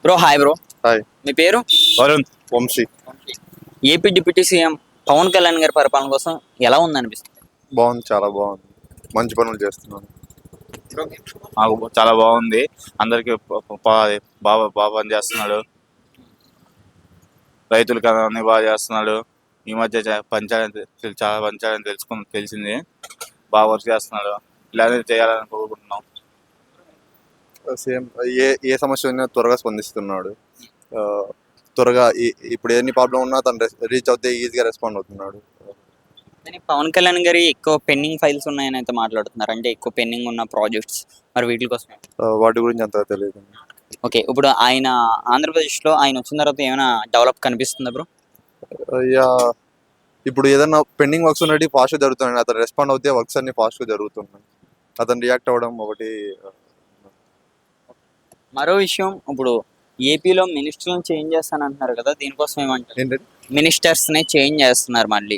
Bro hi bro. Hi. మీ పేరు? Varun. Vamsi. AP deputy CM Pawan Kalyan గారి పరిపాలన కోసం ఎలా ఉందనిపిస్తుంది? బాగుంది, చాలా బాగుంది. మంచి పనులు చేస్తున్నాను. మాకు చాలా బాగుంది. అందరికి బాగా బాగా పని చేస్తున్నాడు. రైతులకి అన్ని బాగా చేస్తున్నాడు. ఈ మధ్య పంచాయతీ చాలా పంచాయతీ తెలిసింది. బాగా వర్క్ చేస్తున్నాడు. ఇలానే చేయాలని కోరుకుంటున్నాం. సేమ్ ఏ సమస్య ఉన్నా త్వరగా స్పందిస్తున్నాడు. త్వరగా ఇప్పుడు ఎన్ని ప్రాబ్లం ఉన్నా తను రీచ్ అవుతే ఈజీగా రెస్పాండ్ అవుతున్నాడు. కానీ పవన్ కళ్యాణ్ గారి ఎక్కువ పెండింగ్ ఫైల్స్ ఉన్నాయని అయితే మాట్లాడుతున్నారు. అంటే ఎక్కువ పెండింగ్ ఉన్న ప్రాజెక్ట్స్ మరి వీటి కోసం. వాటి గురించి అంతగా తెలియదు. ఓకే, ఇప్పుడు ఆయన ఆంధ్రప్రదేశ్లో ఆయన వచ్చిన తర్వాత ఏమైనా డెవలప్ కనిపిస్తుందా బ్రో? యా, ఇప్పుడు ఏదైనా పెండింగ్ వర్క్స్ ఉన్నట్టు ఫాస్ట్గా జరుగుతున్నాయి. అతను రెస్పాండ్ అవుతే వర్క్స్ అన్ని ఫాస్ట్గా జరుగుతున్నాయి. అతను రియాక్ట్ అవ్వడం ఒకటి. మరో విషయం, ఇప్పుడు ఏపీలో మినిస్టర్లను చేంజ్ చేస్తాను అంటున్నారు కదా, దీనికోసం ఏమంటారు? ఏంటంటే మినిస్టర్స్ని చేంజ్ చేస్తున్నారు మళ్ళీ,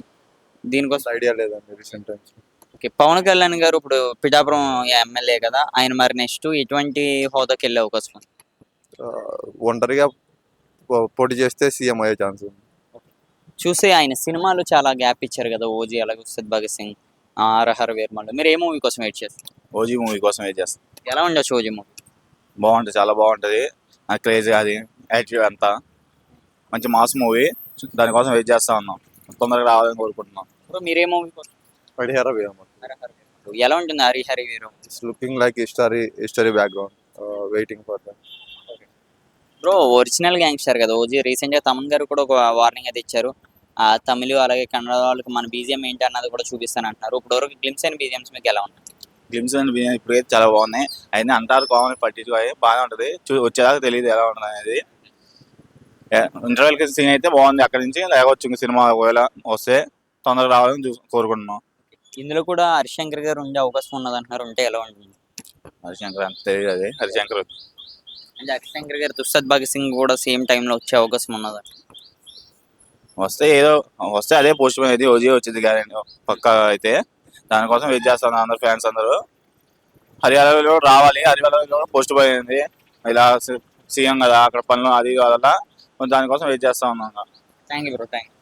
దీనికోసం ఐడియా లేదండి recent times. Okay, Pawan Kalyan గారు ఇప్పుడు పిఠాపురం ఎమ్మెల్యే కదా, ఆయన మరి నెక్స్ట్ ఎటువంటి హోదాకి వెళ్ళే అవకాశం ఉంది? ఒంటరిగా పోటీ చేస్తే సీఎం అయ్యే ఛాన్స్ ఉంది. చూస్తే ఆయన సినిమాలు చాలా గ్యాప్ ఇచ్చారు కదా, ఓజీ అలాగే ఉస్తాద్ భగత్ సింగ్, ఆర్ఆర్ వీరమల్లు. మీరు ఏ మూవీ కోసం వెయిట్ చేస్తారు? ఓజీ మూవీ కోసం వెయిట్ చేస్తాం. ఎలా ఉండొచ్చు ఓజీ మూవీ? బాగుంటుంది, చాలా బాగుంటుంది. క్రేజీ అది యాక్టివ్ అంతా మంచి మాస్ మూవీ. దానికోసం వెయిట్ చేస్తా ఉన్నాం. తొందరగా రావాలని కోరుకుంటున్నాం. ఇప్పుడు మీరే మూవీ కోసం? హరిహర వీరమల్లు. ఎలా ఉంటుంది Harihara Veeram? It's looking like history background. Waiting for that. Bro original gangster కదా ఓజీ. రీసెంట్గా తమన్ గారు కూడా ఒక వార్నింగ్ అయితే ఇచ్చారు. తమిళ అలాగే కన్నడ వాళ్ళకి మన బీజిఎం ఏంటి అన్నది కూడా చూపిస్తాను అంటున్నారు. ఇప్పటివరకు గ్లిమ్స్ అండ్ బీజిఎమ్స్ మీకు ఎలా ఉంటాయి? గ్లిమ్స్ అండ్ ఇప్పుడు చాలా బాగున్నాయి. అయినా అంటారు కామన్ పట్టించుకోవాలి, బాగానే ఉంటుంది. వచ్చేదాకా తెలియదు ఎలా ఉంటుంది అనేది. ఇంటర్వెల్కి సీన్ అయితే బాగుంది. అక్కడి నుంచి లేకపోవచ్చు ఇంక సినిమా ఒకవేళ వస్తే తొందరగా రావాలని కోరుకుంటున్నాం. ఇందులో కూడా హరిశంకర్ గారు ఉండే అవకాశం ఉన్నది అంటున్నారు. ఉంటే ఎలా ఉంటుంది? హరిశంకర్ అంత తెలియదు. అది హరిశంకర్ అంటే హరిశంకర్ గారు ఉస్తాద్ భగత్ సింగ్ కూడా సేమ్ టైంలో వచ్చే అవకాశం ఉన్నది. వస్తే అదే పోస్ట్ పోయినది ఓజీ వచ్చింది గ్యారెంటీ పక్కా. అయితే దానికోసం వెయిట్ చేస్తాను అందరు ఫ్యాన్స్ అందరూ. హరియాణలో రావాలి. హరియాణలో పోస్ట్ పోయింది. ఇలా సీఎం కదా, అక్కడ పనులు అది వల్ల దానికోసం వెయిట్ చేస్తా ఉన్నాను. Thank you bro, thank you.